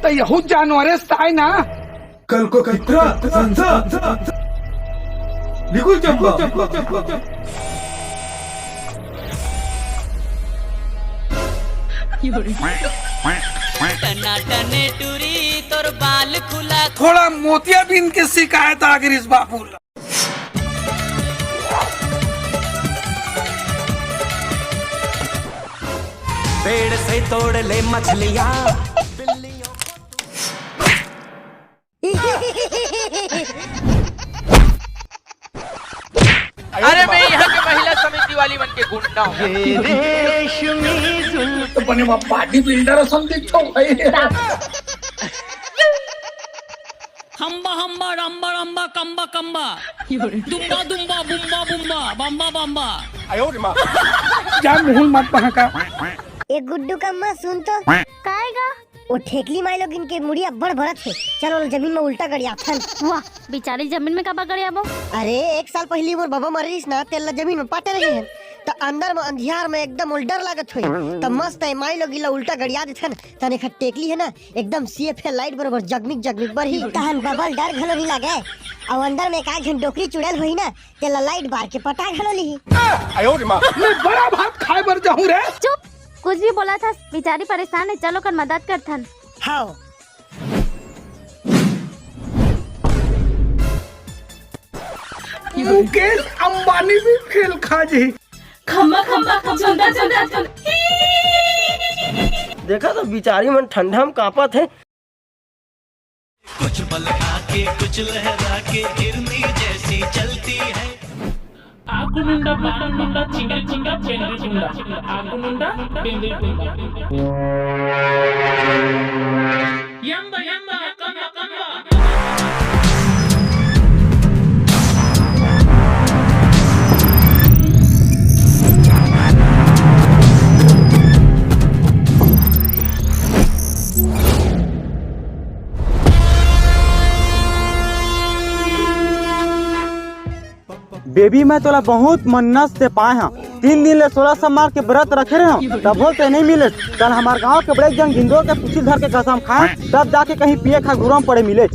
तर यहूद जानवरेच आहे ना. कल को कितना निकुल चंपा टनाटने टूरी तोर बाल खुला. थोड़ा मोतिया बिन के शिकायत आ गई इस बाबू. पेड़ से तोड़ ले मछलियाँ. अरे मैं यहाँ के महिला समिति वाली बन के घूमता हूँ. तो पण मग बॉडी बिल्डर असं दिसतो भाई. हम्बा हम्बा रम्बा रम्बा कम्बा कम्बा दुम्बा दुम्बा बुम्बा बुम्बा बम्बा बम्बा. जा मुहुल मत पहा का. एक गुड्डू कम्मा सुन तो काएगा वो ठेकली माई लोग इनके मुड़ी अब्बड़ भरत है. चलो जमीन में उल्टा गड़िया थन. वाह बेचारी जमीन में कबा गड़िया बो. अरे 1 साल पहले मोर बाबा मरीस ना तेल जमीन में पाटे रहे हैं तो अंदर में अंधियार में एकदम उल्डर लागत हुई तो मस्त है माई लोग इला उल्टा गड़िया देथन. तने खट टेकली है ना एकदम सीएफए लाइट बरोबर जगमिग जगमिग बर ही तहन बबल डर घलो नहीं लागे. और अंदर में का घन डोकरी चुड़ैल होई ना तेला लाइट बार के पटा घलो ली. मैं बड़ा भात खाए बर जाऊं रे. चुप कुछ भी बोला था. बेचारी परेशान है चलो कर मदद कर थन. हां मुकेश अंबानी भी फेल खा जी. खम्बा खम्बा चंदा चंदा. देखा तो बेचारी मन ठंडा में कांपत है. कुछ बल आके कुछ लहरा के गिरनी जैसी चलती है. आगु निंदा बाटन निंदा चिंगा चिंगा पेंद्री चिंगा. आगु निंदा पेंद्री चिंगा. यंबा यंबा कम्बा कम्बा. बेबी मैं तोला बहुत मन्नत से पाए हैं. 3 दिन ले 16 सोमवार के व्रत रखे रहे तब बोलते नहीं मिले. कल हमारे गांव के बड़े जन हिंदुओं के पूछी धर के कसम खाए तब जाके कहीं पिए खा घूरम पड़े मिले.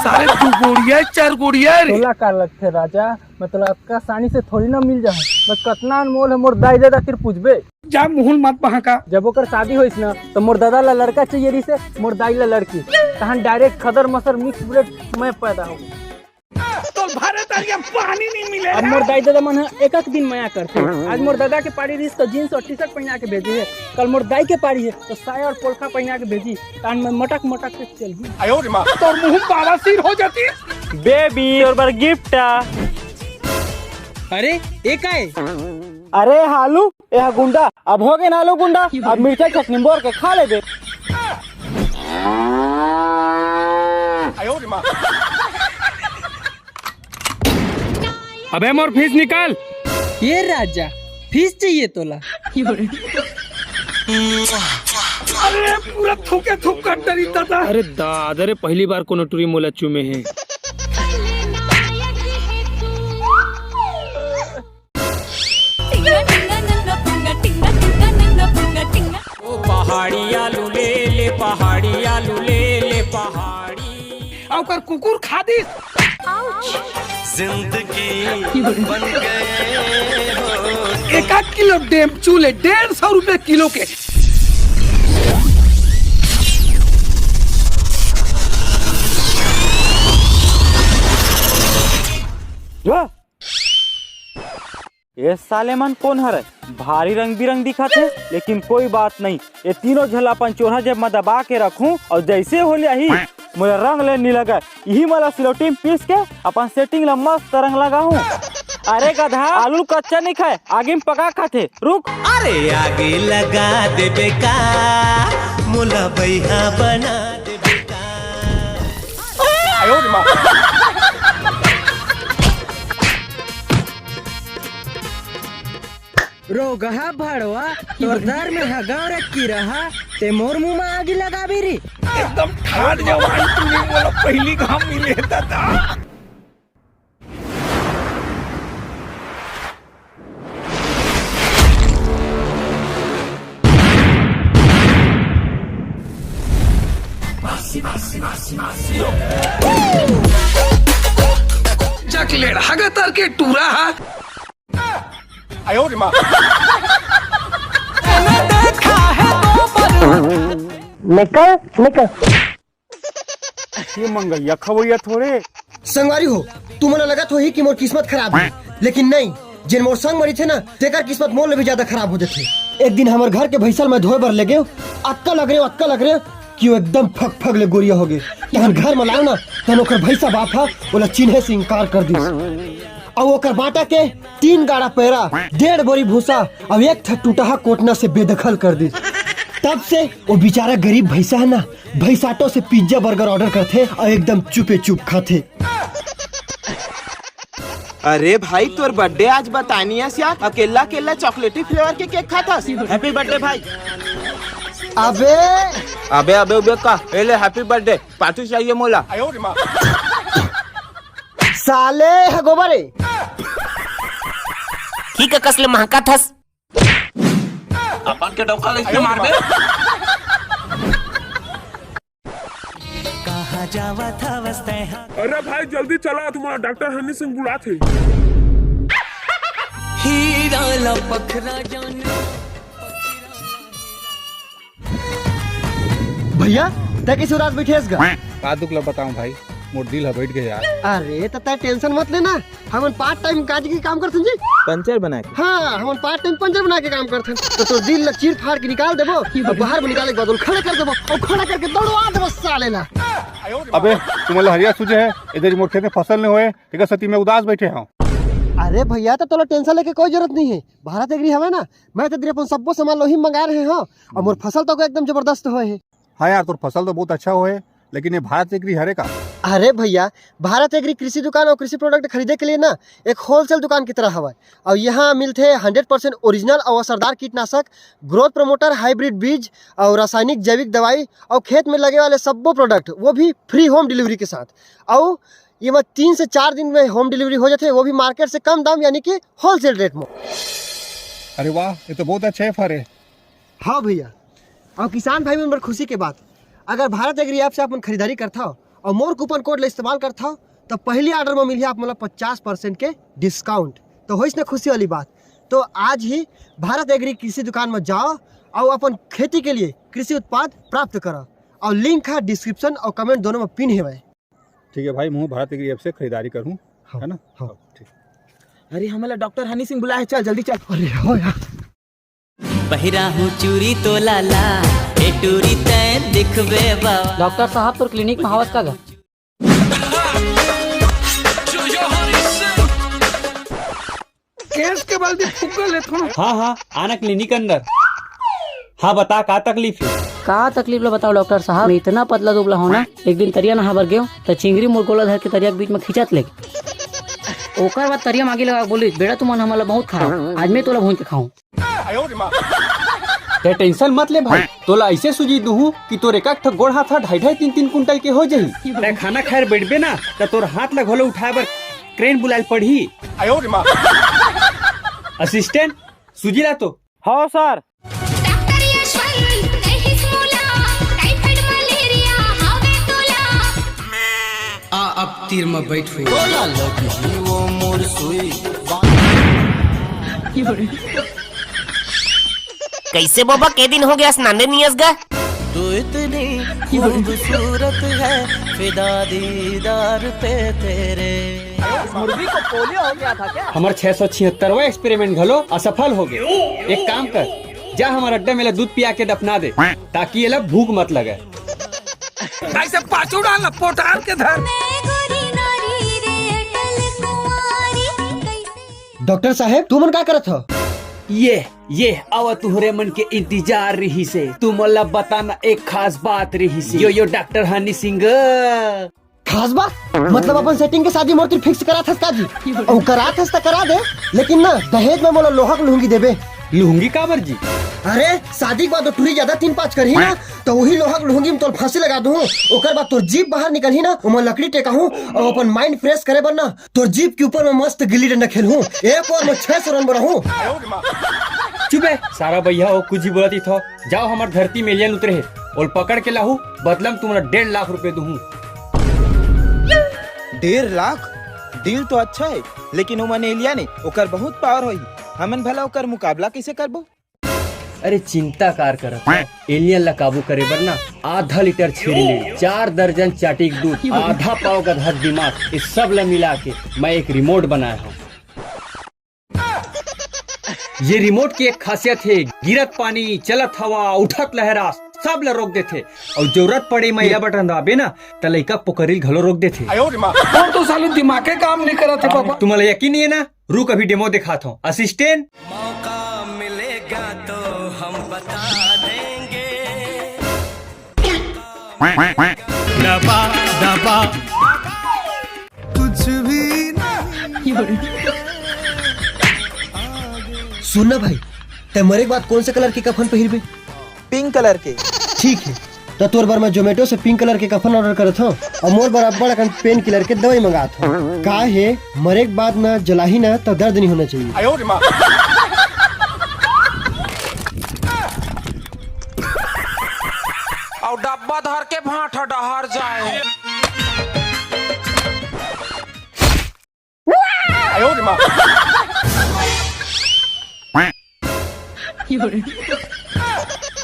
सारे 2 गोड़िया 4 गोड़िया रे. तोला का लगते राजा मतलब का सानी से थोड़ी ना मिल जाए. बस कितना अनमोल है मोर दाई दादा फिर पूछबे. जा मुहुल मत पहा का. जब ओकर शादी होइस ना तो मोर दादा ला लड़का चाहिए रही से मोर दाई ला लड़की. तहन डायरेक्ट खदर मसर मिक्स ब्रेड मैं पैदा हो. तो भारत आलिया पानी नहीं मिले. अब मोर दाई दादा मन एक दिन माया करते. आज मोर दादा के पारी रिस तो जीन्स और टी शर्ट पहना के भेजी है. कल मोर दाई के पारी है तो साया और पोलखा पहना के भेजी. कान में मटक मटक के चल गई. तो मुंह बावासीर हो जाती. बेबी और बार गिफ्ट. अरे एक आए. अरे हालू यह गुंडा अब हो गए नालू गुंडा. अब मिर्चा चटनी बोर के खा ले. अबे मोर फीस निकाल. ये राजा फीस चाहिए तोला. अरे पूरा थूके थूक कर डरी दादा. अरे दादा रे पहली बार कोनो टूरी मोला चूमे है. ओ पहाड़ी आलू ले पहाड़ी आलू ले पहाड़ी. और कुकुर खा दी. जिंदगी बन गए हो. 1 किलो डेम चूल्हे 150 रुपए किलो के. ये साले मन कौन हरे. भारी रंग बिरंग दिखा थे लेकिन कोई बात नहीं. ये तीनों झल अपन चोरा जब मैं दबा के रखूं और जैसे हो लिया ही मुझे रंग ले नहीं लगा. यही मला सिलोटी पीस के अपन सेटिंग ला मस्त रंग लगा हूँ. अरे गधा आलू कच्चा नहीं खाए आगे में पका खाते. रुक. अरे आगे लगा दे बेका मुला भैया बना दे बेका. रोगहा भड़वा तोर दर में हगार की रहा ते मोर मुंह में आग लगा भी री. एकदम ठाड़ जवान तूने बोला पहली घाम मिले दादा. चकलेट हगतर के टूरा हा निकल निकल ये मंगैया खवैया थोड़े। संगवारी हो, तू मने लगत हो ही कि मोर किस्मत खराब है, लेकिन नहीं, जिन मोर संग मरी थे ना तेकर किस्मत मोर ले भी ज्यादा खराब हो जाते। एक दिन हमारे घर के भैसल में धोए बर ले गए, अक्का लग रहे कि वो एकदम फक फक ले गोरिया हो गए। तहन घर में लाओ ना तहन ओकर भैसा बापा बोला चिन्हे से इनकार कर दी और ओकर बाटा के 3 गाड़ा पैरा 1.5 बोरी भूसा और 1 टूटा कोटना से बेदखल कर दी। तब से वो बेचारा गरीब भैसा है ना भैसाटो से पिज्जा बर्गर ऑर्डर करते और एकदम चुपे चुप खाते। अरे भाई तोर बर्थडे आज बतानी है क्या? अकेला अकेला चॉकलेटी फ्लेवर के केक खाता। हैप्पी बर्थडे भाई। अबे अबे अबे अबे का ले हैप्पी बर्थडे पार्टी चाहिए मोला। साले है गोबरे ठीक है कसले महका थस अपन के डौका लेके मार दे। कहाँ जावा था वस्ते। अरे भाई जल्दी चला, तुम्हारा डॉक्टर हनी सिंह बुला थे। हीरा लपखरा जाने। भैया तय किस रात बैठे का दुख लब बताऊं भाई, मोर दिल है बैठ गए यार। अरे तो तय टेंशन मत लेना, हम पार्ट टाइम काज के काम करते जी। पंचर बना के। हाँ हम पार्ट टाइम पंचर बना के काम करते हैं। तो दिल चीर फाड़ के निकाल देबो और बाहर में निकाले के बाद खड़ा कर देबो और खड़ा करके दौड़वा देबो साले ना। अबे तुम्हारे हरिया सूझे है इधर मोटे में फसल नहीं हुए ठीक सती में उदास बैठे हूँ। अरे भैया तो तोला टेंशन लेके कोई जरूरत नहीं है, भारत एग्री हवे ना, मैं तो अपन सबो सामान लोही मंगा रहे हो और मोर फसल तो एकदम जबरदस्त हुए है। हाँ यार तोर फसल तो बहुत अच्छा हुए, लेकिन ये भारत एग्री हरे का। अरे भैया भारत एग्री कृषि दुकान और कृषि प्रोडक्ट खरीदे के लिए ना एक होलसेल दुकान की तरह हवा और यहाँ मिलते हैं 100% ओरिजिनल और असरदार कीटनाशक, ग्रोथ प्रमोटर, हाइब्रिड बीज और रासायनिक जैविक दवाई और खेत में लगे वाले सबो प्रोडक्ट वो भी फ्री होम डिलीवरी के साथ। और ये मैं 3 से 4 दिन में होम डिलीवरी हो जाते हैं, वो भी मार्केट से कम दाम यानी कि होलसेल रेट में। अरे वाह ये तो बहुत अच्छा है फरे। हाँ भैया, और किसान भाई में खुशी के बात, अगर भारत एग्री ऐप से अपन खरीदारी करता हो और मोर कूपन कोड ले इस्तेमाल करता हो तो पहली ऑर्डर में मिली आप मतलब 50% के डिस्काउंट। तो हो इसने खुशी वाली बात। तो आज ही भारत एग्री कृषि दुकान में जाओ और अपन खेती के लिए कृषि उत्पाद प्राप्त करो और लिंक है डिस्क्रिप्शन और कमेंट दोनों में पिन है। ठीक है भाई, मैं भारत एग्री ऐप से खरीदारी करूँ है ना। हाँ ठीक। अरे हमारा डॉक्टर हनी सिंह बुलाया, चल जल्दी चल। अरे हो यार बहिरा हूँ चूरी तो लाला ए टूरी तय दिखबे बाबा। डॉक्टर साहब तो क्लिनिक में हवस का गा। केस के बल्दी फुक्का ले थो। हाँ हाँ आना क्लिनिक अंदर। हाँ बता का तकलीफ है? का तकलीफ लो बताओ डॉक्टर साहब, मैं इतना पतला दुबला होना, एक दिन तरिया नहा बर गयो तो चिंगरी मुरकोला धर के तरिया के बीच में खींचत ले, ओकर बाद तरिया मांगे लगा बोली बेटा तुम हमारा बहुत खाओ, आज मैं तोला भून के खाऊं। ते टेंशन मत ले भाई, तोला ऐसे सुजी दूँ कि तोर एक गोड़ हाथ 2.5-3 कुंटल के हो जाही। ते खाना खाएर बैठबे ना तो तोर हाथ ला घोलो उठाए बर क्रेन बुलाए पड़ी। असिस्टेंट सुजी ला तो। हाँ सर। अब तीर में बैठो। वो मोर सुई कैसे बाबा के दिन हो गया स्नान नहीं गा? तू इतनी खूबसूरत है फिदा दीदार पे तेरे। मुर्गी को पोलियो हो गया था क्या? हमार 676वां एक्सपेरिमेंट घलो असफल हो गए। एक काम कर, जा हमारा अड्डा में दूध पिया के दफना दे ताकि ये लोग भूख मत लगे। ऐसे पाछू डाल पोटार के धर। डॉक्टर साहब तू मन क्या करत हो? ये आवा तुहरे मन के इंतजार रही से, तू मला बताना एक खास बात रही से। यो डॉक्टर हनी सिंह। खास बात मतलब अपन सेटिंग के शादी मोर फिक्स करा था जी और करा था तो करा दे, लेकिन ना दहेज में मोला लोहा के लुंगी देबे। लुंगी काबर जी? अरे शादी के बाद टूरी ज्यादा 3-5 करही ना तो वही लोहा के लुंगी में तोर फांसी लगा दूं, ओकर बाद तोर जीप बाहर निकलही ना उमा लकड़ी टेका हूं और अपन माइंड फ्रेश करे बर ना तोर जीप के ऊपर में मस्त गिल्ली डंडा खेलूं, एक और में 600 रन बनाऊं। चुप है सारा भैया, वो कुछ ही बोलती था। जाओ हमार धरती में एलियन उतरे है, और पकड़ के लाहू, बदलम तुम्हारा 1.5 लाख रुपए दूँ। 1.5 लाख? डील तो अच्छा है, लेकिन वो मन एलिया ने ओकर बहुत पावर होई, हमन भला ओकर मुकाबला कैसे करबो? अरे चिंता कार करत एलियन ला काबू करे बर ना आधा लीटर छेड़ी ले, 4 दर्जन चाटीक दूध, आधा पाव गधक दिमाग, इस सब ला मिला के मैं एक रिमोट बनाया हूँ। ये रिमोट की एक खासियत है, गिरत पानी, चलत हवा, उठत लहरा सब ला रोक देथे, और जरूरत पड़े मैं यह बटन दाबे ना त लइका पोकरिल घलो रोक देथे। और तो साले दिमाग के काम नहीं करत है पापा। तुम्हारा यकीन नहीं है ना? रुक अभी डेमो दिखाता हूँ। असिस्टेंट, मौका मिलेगा तो हम बता देंगे। दबा दबा कुछ भी सुनना भाई, ते मरे के बाद कौन से कलर के कफन पहिरबे? पिंक कलर के। ठीक है, तो तोर बार मैं जोमेटो से पिंक कलर के कफन ऑर्डर करत हूँ और मोर बराबर अकन पेन किलर के दवाई मंगात हूँ। का है मरे के बाद ना जलाही ना तो दर्द नहीं होना चाहिए। और डब्बा धर के भाटा डहर जाए।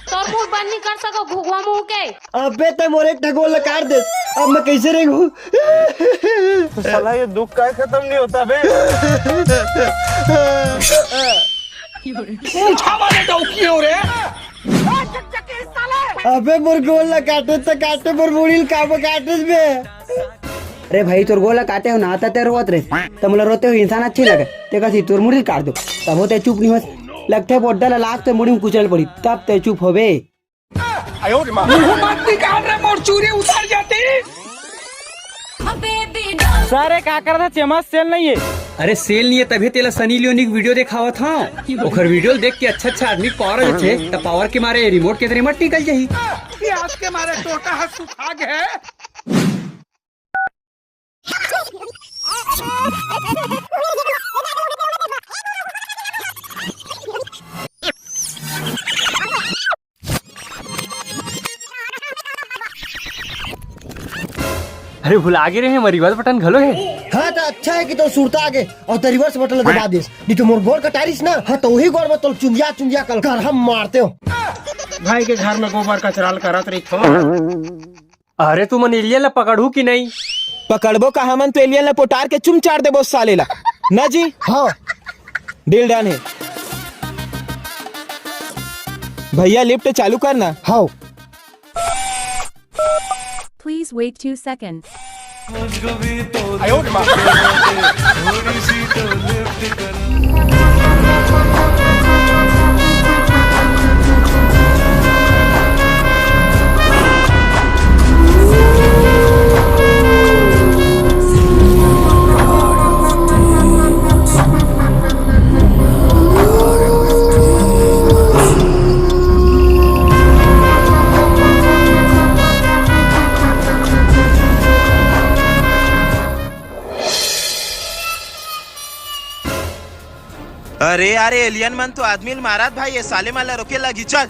तोर मुंह बंद नहीं कर सको घुघुआ मुंह के। अबे ते मोरे ठगोल काट दे, अब मैं कैसे रहूं? साला ये दुख का खत्म नहीं होता बे। अबे मोर गोल काटे तो काटे, मोर मुड़ील काबो काटे बे। अरे भाई तोर गोला काटे हो ना आता ते रोत रे, तो मोला रोते हो इंसान अच्छी लगे, ते कसी तोर मुड़ी काट दो तब होते चुप नहीं हो। लगते बोड्डा ला लाख ते मुड़ी में कुचल पड़ी तब ते चुप होबे। मत निकाल रे, मोर चूड़ी उतर जाती। सारे का कर था चमस सेल नहीं है। अरे सेल नहीं है तभी तेला सनी लियोनी की वीडियो दिखावा था। ओकर वीडियो देख के अच्छा अच्छा आदमी पावर होते, त पावर के मारे रिमोट के रिमोट निकल जाही। प्यास के मारे टोटा हाथ सुखा गए। अरे भुला गे रहे हमारी रिवर्स बटन घलो है। हाँ तो अच्छा है कि तो सुरता आगे और तो रिवर्स बटन दबा देस, नहीं तो मोर गोर कटारिस ना। हाँ तो वही गोर में तो चुंजिया चुंजिया कल कर हम मारते हो। भाई के घर में गोबर कचराल करत रही थो। अरे तू मन एलियन ला पकड़ू की नहीं? पकड़बो का हमन तो एलियन ला पोटार के चुम चार देबो साले ला ना जी। हाँ डील डन है भैया, लिफ्ट चालू करना। हाँ Please wait 2 seconds. अरे अरे एलियन मन तो आदमी मारात भाई, ये साले माला रोके लगी। चल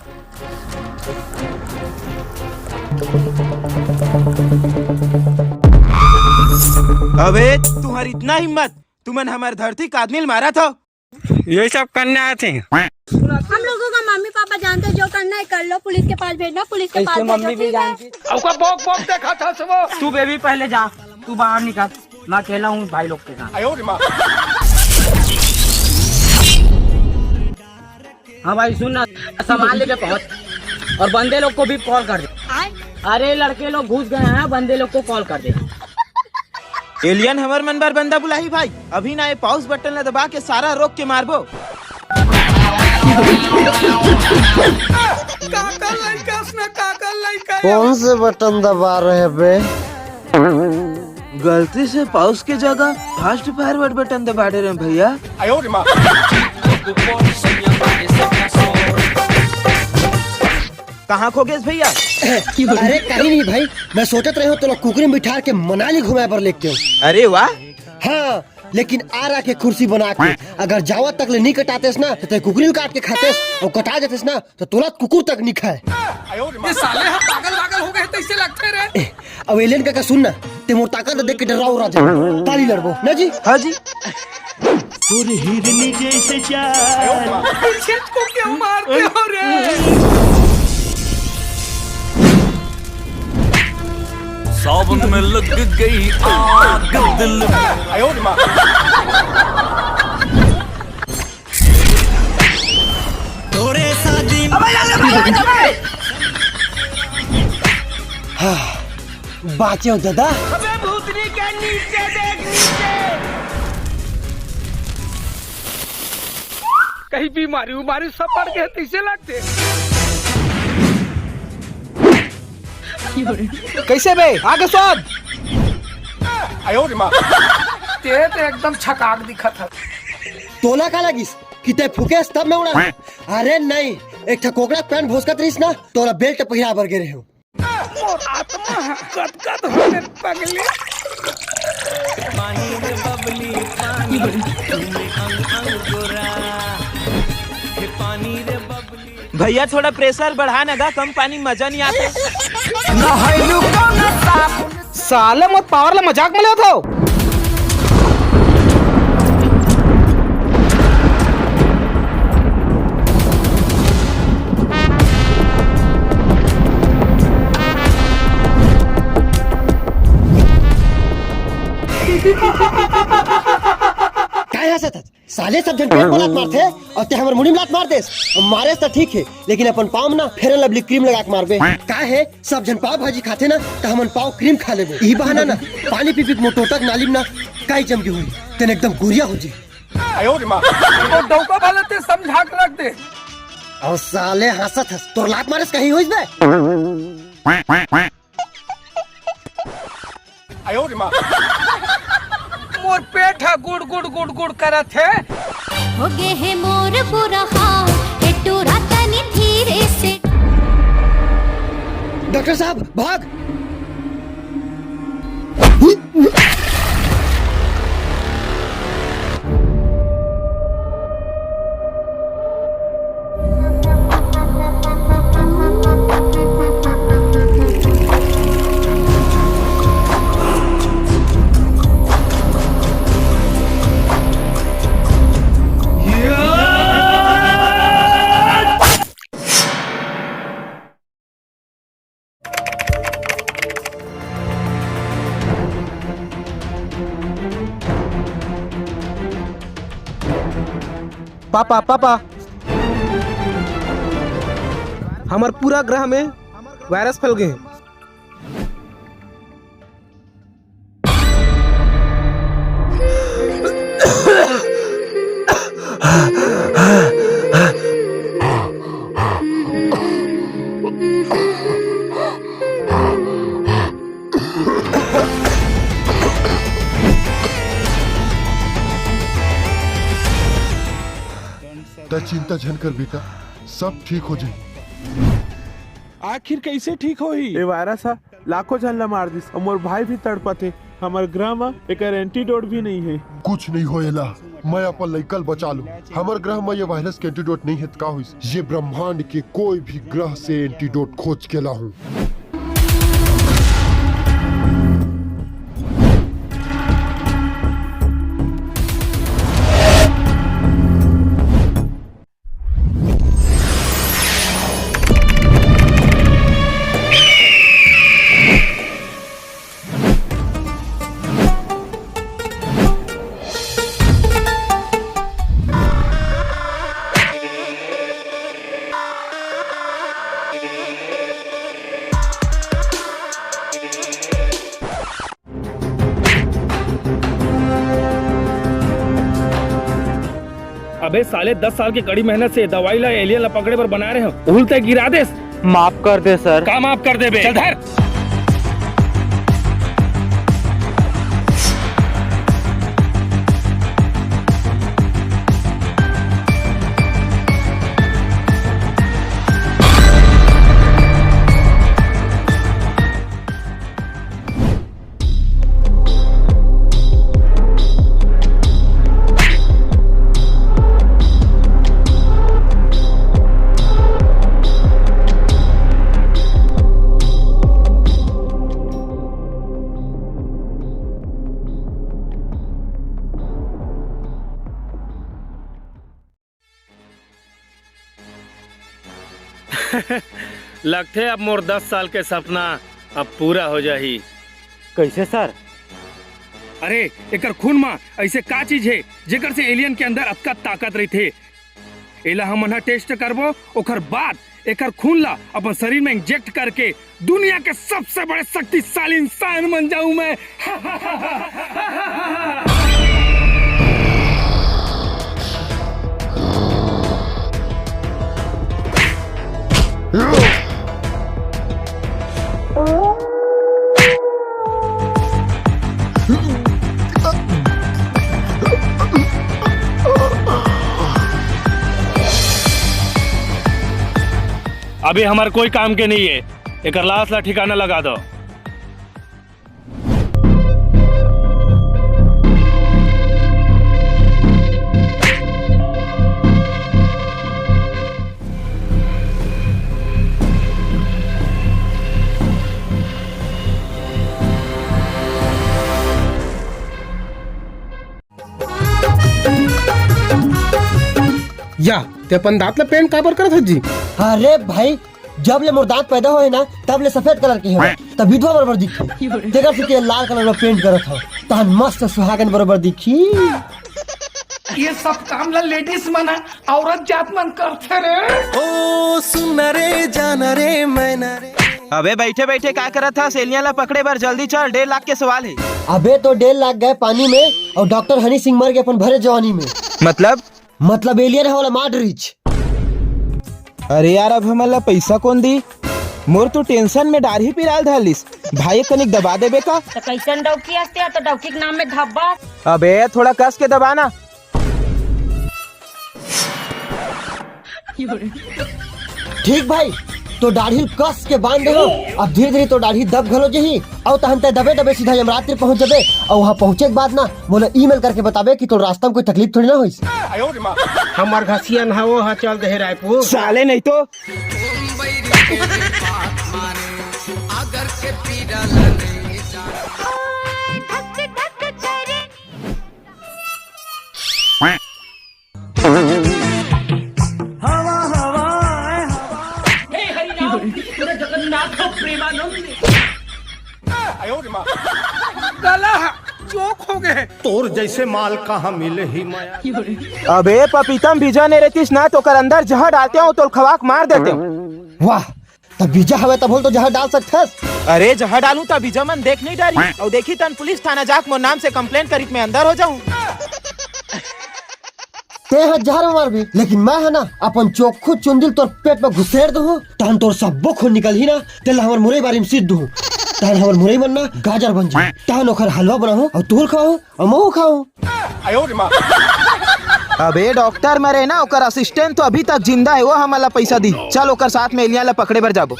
अबे तुम्हारी इतना हिम्मत, तुमन हमारे धरती का आदमी मारा था। ये सब करने आए थे। हम लोगों का मम्मी पापा जानते हैं, जो करना है कर लो। पुलिस के पास भेजना, पुलिस के पास मम्मी भी जानती। बोक बोक देखा था सब। तू बेबी पहले जा, तू बाहर निकल, मैं अकेला हूँ भाई लोग के साथ। हाँ भाई सुन ना, सामान लेके पहुँच और बंदे लोग को भी कॉल कर दे। अरे लड़के लोग घुस गए हैं, बंदे लोग को कॉल कर दे। एलियन हमार मन बार बंदा बुलाई भाई, अभी ना ये पॉज बटन ला दबा के सारा रोक के मारबो। कौन से बटन दबा रहे बे? गलती से पॉज के जगह फास्ट फॉरवर्ड बटन दबा दे रहे भैया। कहाँ खो गए भैया? अरे कहीं नहीं भाई, मैं सोचत रहे हो तो लोग कुकरी में बिठा के मनाली घुमाए पर लेके हो। अरे वाह। हाँ लेकिन आरा के कुर्सी बना के अगर जावत तक ले नहीं कटातेस ना तो कुकरी काट के खातेस, और कटा जातेस ना तो तुरंत कुकुर तक नहीं खाए। ये साले हम पागल वागल हो गए तो इसे लगते रहे। अब एलियन का सुन ना, ते मोर ताकत देख के डराओ राजा, ताली लड़बो ना जी। हाँ जी। तोरे हिरनी जैसे चाल पीछे को क्यों मारते हो रे? सावन में लग गई आग दिल में। तोरे शादी बाँचे हो दादा। अबे भूतनी के नीचे देख, नीचे कहीं बीमारी उमारी सब पड़ गए तो इसे लगते। कैसे बे आगे स्वाद ते तो एकदम छकाक दिखा था। तोला का लगिस कि ते फुकेस तब मैं उड़ा। अरे नहीं, एक ठा कोकड़ा पैन भोसकत रहीस ना, तोला बेल्ट पहिरा बर गे रहे हो। और आत्मा कद होने पगली। पानी में बबली पानी तुम्हें अंग अंग गोरा हे पानी रे बबली। भैया थोड़ा प्रेशर बढ़ा ना, कम पानी मजा नहीं आते। साले मत पावर ला मजाक में लेत हो। काय हंसत हस? साले सब जन पेट में लात मारते और ते हमर मुड़ी में लात मार देस। मारे तो ठीक है, लेकिन अपन पाव ना फेयर एंड लवली क्रीम लगा के मारबे। का है सब जन पाव भाजी खाते ना, तो हमन पाव क्रीम खा लेबे। ई बहाना ना पानी पी पी मोटोटक नालिम ना काई जम के हुई तेन एकदम गुरिया हो जी। वो डौका वाला ते समझा के रख दे। और साले हंसत हस, तोर लात मारस कहीं होइस बे। मोर पेट है गुड़ गुड़ गुड़ गुड़ करत है। हो गे है मोर बुरा हाल, हे टूरा तनी धीरे से। डॉक्टर साहब भाग। पापा पापा हमार पूरा ग्रह में वायरस फैल गए। चिंता झन कर बेटा, सब ठीक हो जाए। आखिर कैसे ठीक हो ही? ये वायरस है लाखों जन ला मार दिस, और मोर भाई भी तड़पते। हमारे ग्रह में एक एंटीडोट भी नहीं है। कुछ नहीं होएला, मैं अपन लइकल बचा लूं। हमारे ग्रह में ये वायरस के एंटीडोट नहीं है का हुई। ये ब्रह्मांड के कोई भी ग्रह से एंटीडोट खोज के ला हूँ। अबे साले 10 साल की कड़ी मेहनत से दवाई ला एलियन ला पकड़े पर बना रहे हो, उल्टे गिरा दे। माफ कर दे सर। का माफ कर दे बे? चल धर। लगते अब मोर 10 साल के सपना अब पूरा हो जाही। कैसे सर? अरे एकर खून में ऐसे का चीज है जेकर से एलियन के अंदर अतका ताकत रही थे। एला हम टेस्ट करबो, ओकर बाद एकर खून ला अपन शरीर में इंजेक्ट करके दुनिया के सबसे बड़े शक्तिशाली इंसान बन जाऊं मैं। अभी हमारे कोई काम के नहीं है, एक लाश ला ठिकाना लगा दो। या ते अपन दांत ला पेंट काबर करत हत जी? अरे भाई जब ले मोर दांत पैदा होए ना तब ले सफेद कलर के है, तब विधवा बराबर दिखी। तेकर से के लाल कलर में पेंट करत हो तहन मस्त सुहागन बराबर दिखी। ये सब काम ला लेडीज मना औरत जात मन करथे रे। ओ सुन रे जाना रे मैना रे। अबे बैठे बैठे क्या करत था? सेलियां ला पकड़े बर जल्दी चल, 1.5 लाख के सवाल है। अबे तो 1.5 लाख गए पानी में और डॉक्टर हनी सिंह मर गए अपन भरे जवानी में। मतलब एलियन है वाला मार रिच। अरे यार अब हमारा पैसा कौन दी? मोर तो टेंशन में डार ही पिराल धालिस। भाई कनिक दबा देबे का? तो कैसन डौकी आते हैं तो डौकी के नाम में धब्बा। अबे थोड़ा कस के दबाना। ठीक भाई तो दाढ़ी कस के बांध दे। अब धीरे धीरे तो दाढ़ी दब घलो जही और तहन ते दबे दबे सीधा यमराज पहुंच जाबे और वहां पहुंचे के बाद ना मोला ईमेल करके बताबे कि तो रास्ता में कोई तकलीफ थोड़ी ना होइस। हमार घसिया ना वो हा चल दे रायपुर साले नहीं तो जगन्नाथ प्रेमानंद चौक हो गए। तोर जैसे माल कहाँ मिले ही माया। अबे पपीतम बीजा ने रहतीस ना तो कर अंदर जहर डालते हो तो खवाक मार देते हो। वाह तब बीजा हवे तब बोल तो जहर डाल सकथस। अरे जहर डालूं तब बीजा मन देख नहीं डारी और देखी तन पुलिस थाना जाक मोर नाम से कंप्लेन करी मैं अंदर हो जाऊं। ते जहर मार भी लेकिन मैं है ना अपन चोखू चुंदिल तोर पेट में घुसेड़ दू तहन तोर सब खून निकल ही ना तेल हमर मुरई बारी में सीध दू तहन हमर मुरई बनना गाजर बन जाए तहन ओकर हलवा बनाऊ और तूल खाओ और मैं खाऊं। अबे डॉक्टर मरे ना ओकर असिस्टेंट तो अभी तक जिंदा है, वो हमारा पैसा दी। चल ओकर साथ में एलिया ला पकड़े बर जाबो।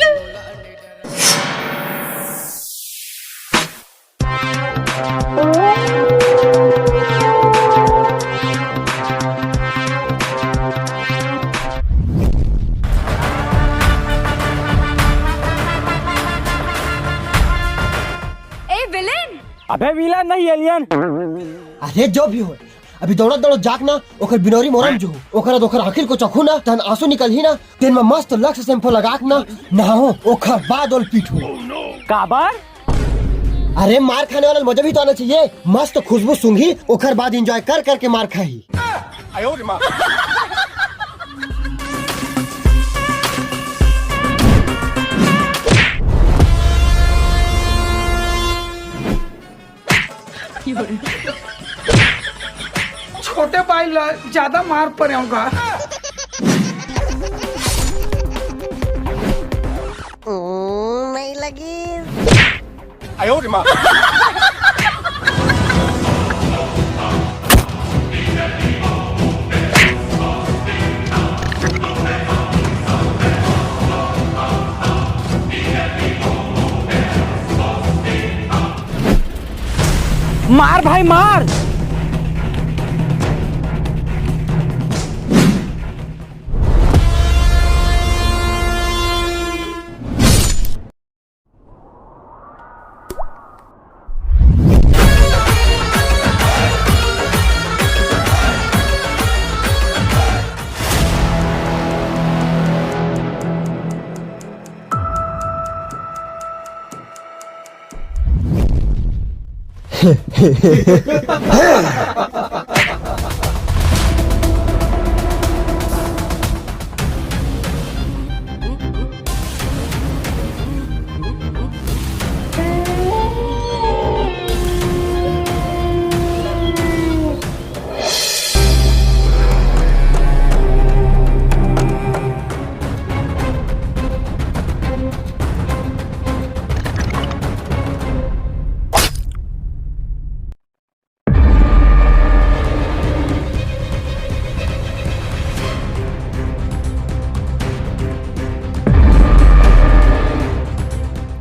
अबे विलन नहीं एलियन। अरे जो भी हो अभी दौड़त दौड़त जाक ना ओकर बिनौरी मोरम जो ओकर आखिर को चखू ना तहन आंसू निकल ही ना तेन में मस्त लक्ष्य शैम्पू लगाक ना नहाओ ओकर बाद ओल पीठू काबर। अरे मार खाने वाला मजा भी तो आना चाहिए। मस्त खुशबू सूंघी ओकर बाद एंजॉय कर करके मार खाई। छोटे भाई ज्यादा मार पड़ेगा। नहीं लगी। मार भाई मार।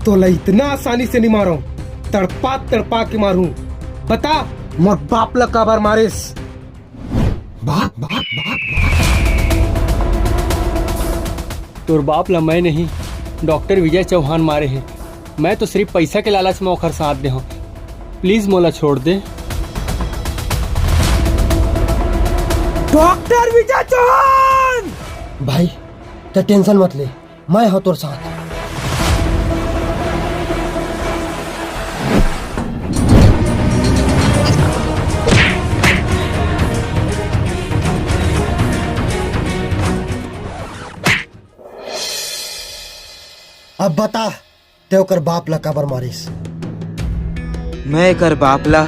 तो इतना आसानी से नहीं मारो, तड़पा तड़पा के मारूं। बता मोर बाप ला काबर मारिस? बाप बाप बाप तोर बाप ला मैं नहीं, डॉक्टर विजय चौहान मारे हैं। मैं तो सिर्फ पैसा के लालच में ओखर साथ दे हूँ। प्लीज मोला छोड़ दे। डॉक्टर विजय चौहान भाई तो टेंशन मत ले, मैं हूँ तोर साथ। अब बता ते ओकर बाप ला काबर मारिस? मैं एकर बाप ला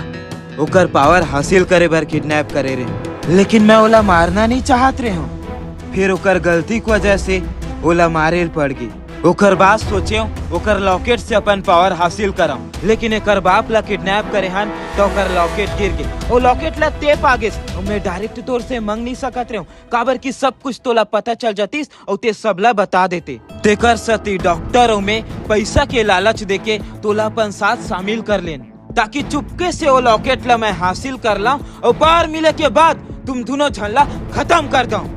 ओकर पावर हासिल करे बर किडनैप करे रे, लेकिन मैं ओला मारना नहीं चाहत रहे हूँ। फिर ओकर गलती की वजह से ओला मारे पड़ गई। ओकर बात सोचे ओकर लॉकेट से अपन पावर हासिल कराऊं, लेकिन एकर बाप ला किडनैप करे हन तो ओकर लॉकेट गिर गए। वो लॉकेट ला तेप आ गए। मैं डायरेक्ट तौर से मंग नहीं सकत रहे हूँ, काबर की सब कुछ तोला पता चल जातीस और ते सबला बता देते। तेकर सती डॉक्टरों में पैसा के लालच देके तोला अपन साथ शामिल कर लेन, ताकि चुपके से वो लॉकेट ला मैं हासिल कर लाऊं और बाहर मिले के बाद तुम दोनों झल्ला खत्म कर दो।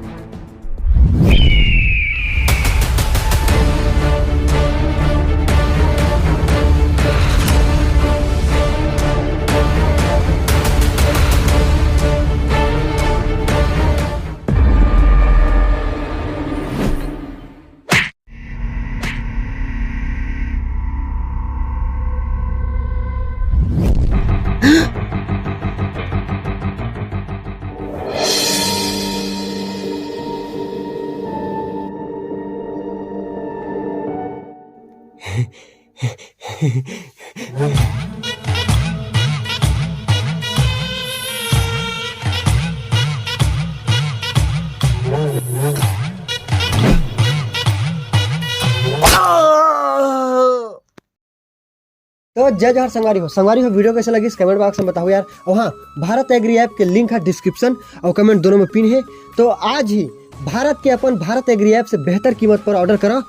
तो जय जोहर संगवारी हो वीडियो कैसे लगी कमेंट बॉक्स में बताओ यार। और हाँ, भारत एग्री ऐप के लिंक है डिस्क्रिप्शन और कमेंट दोनों में पिन है। तो आज ही भारत के अपन भारत एग्री ऐप से बेहतर कीमत पर ऑर्डर करो,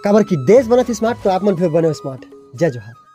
काबर की देश बनत स्मार्ट तो आप मन फिर बने स्मार्ट। जय जोहर।